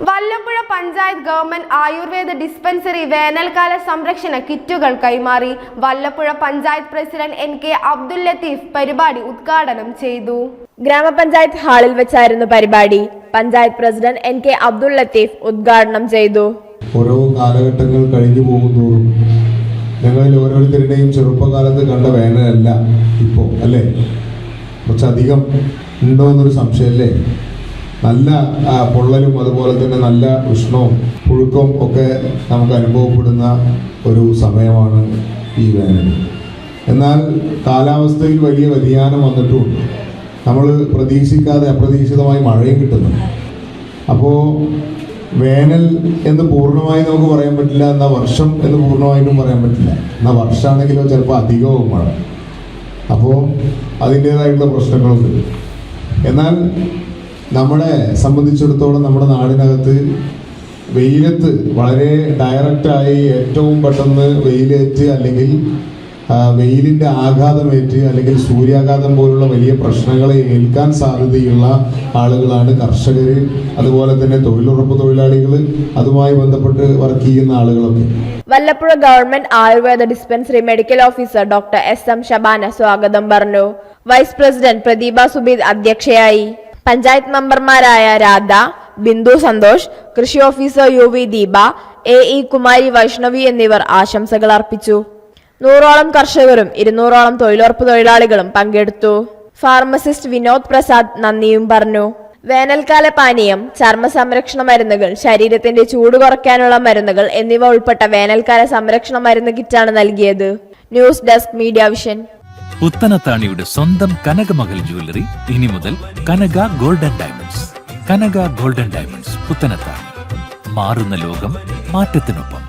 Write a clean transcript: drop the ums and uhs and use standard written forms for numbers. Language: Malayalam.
വല്ലപ്പുഴ പഞ്ചായത്ത് ഗവൺമെന്റ് ആയുർവേദ ഡിസ്പെൻസറി വേനൽക്കാല സംരക്ഷണ കിറ്റുകൾ കൈമാറി. വല്ലപ്പുഴ പഞ്ചായത്ത് പ്രസിഡന്റ് NK അബ്ദുൽ ലത്തീഫ് പരിപാടി ഉദ്ഘാടനം ചെയ്തു. ഗ്രാമപഞ്ചായത്ത് ഹാളിൽ വെച്ചായിരുന്നു പരിപാടി. പഞ്ചായത്ത് പ്രസിഡന്റ് NK അബ്ദുൽ ലത്തീഫ് ഉദ്ഘാടനം ചെയ്തു. ഓരോ കാലഘട്ടങ്ങൾ കഴിഞ്ഞു പോകുന്തോറും ഞങ്ങളിൽ ഓരോരുത്തരുടെയും ചെറുപ്പകാലത്ത് കണ്ട വേനലല്ല ഇപ്പോൾ, അല്ലേ? കുറച്ചധികം ഉണ്ടോ എന്നൊരു സംശയമല്ലേ? നല്ല പൊള്ളലും അതുപോലെ തന്നെ നല്ല ഉഷ്ണവും പുഴുക്കവും ഒക്കെ നമുക്ക് അനുഭവപ്പെടുന്ന ഒരു സമയമാണ് ഈ വേനൽ. എന്നാൽ കാലാവസ്ഥയിൽ വലിയ വ്യതിയാനം വന്നിട്ടുമുണ്ട്. നമ്മൾ പ്രതീക്ഷിക്കാതെ അപ്രതീക്ഷിതമായി മഴയും കിട്ടുന്നുണ്ട്. അപ്പോൾ വേനൽ എന്ന് പൂർണ്ണമായി നമുക്ക് പറയാൻ പറ്റില്ല, എന്നാൽ വർഷം എന്ന് പൂർണ്ണമായിട്ടും പറയാൻ പറ്റില്ല. എന്നാൽ വർഷമാണെങ്കിലോ ചിലപ്പോൾ അധികവും മഴ. അപ്പോൾ അതിൻ്റേതായിട്ടുള്ള പ്രശ്നങ്ങളുണ്ട്. എന്നാൽ നമ്മളെ സംബന്ധിച്ചിടത്തോളം നമ്മുടെ നാടിനകത്ത് വെയിലത്ത് വളരെ ഡയറക്റ്റായി ഏറ്റവും പെട്ടെന്ന് വെയിലേറ്റ് അല്ലെങ്കിൽ വെയിലിൻ്റെ ആഘാതമേറ്റ് അല്ലെങ്കിൽ സൂര്യാഘാതം പോലുള്ള വലിയ പ്രശ്നങ്ങളെ ഏൽക്കാൻ സാധ്യതയുള്ള ആളുകളാണ് കർഷകർ, അതുപോലെ തന്നെ തൊഴിലുറപ്പ് തൊഴിലാളികൾ, അതുമായി ബന്ധപ്പെട്ട് വർക്ക് ചെയ്യുന്ന ആളുകളൊക്കെ. Vallappuzha government Ayurveda dispensary medical officer doctor SM Shabana സ്വാഗതം പറഞ്ഞു. വൈസ് പ്രസിഡന്റ് പ്രദീപ സുബീദ് അധ്യക്ഷയായി. പഞ്ചായത്ത് മെമ്പർമാരായ രാധ, ബിന്ദു സന്തോഷ്, കൃഷി officer UV Deepa, AE Kumari Vaishnavi എന്നിവർ ആശംസകൾ അർപ്പിച്ചു. 100ഓളം കർഷകരും 200ഓളം തൊഴിലുറപ്പ് തൊഴിലാളികളും പങ്കെടുത്തു. ഫാർമസിസ്റ്റ് വിനോദ് പ്രസാദ് നന്ദിയും പറഞ്ഞു. വേനൽക്കാല പാനീയം, ചർമ്മ സംരക്ഷണ മരുന്നുകൾ, ശരീരത്തിന്റെ ചൂട് കുറയ്ക്കാനുള്ള മരുന്നുകൾ എന്നിവ ഉൾപ്പെട്ട വേനൽക്കാല സംരക്ഷണ മരുന്ന് കിറ്റാണ് നൽകിയത്. News desk media vision. പുത്തനത്താണിയുടെ സ്വന്തം കനകമകൾ ജ്വല്ലറി ഇനി മുതൽ Kanaka golden diamonds. Kanaka golden diamonds Puthanathani. മാറുന്ന ലോകം, മാറ്റത്തിനൊപ്പം.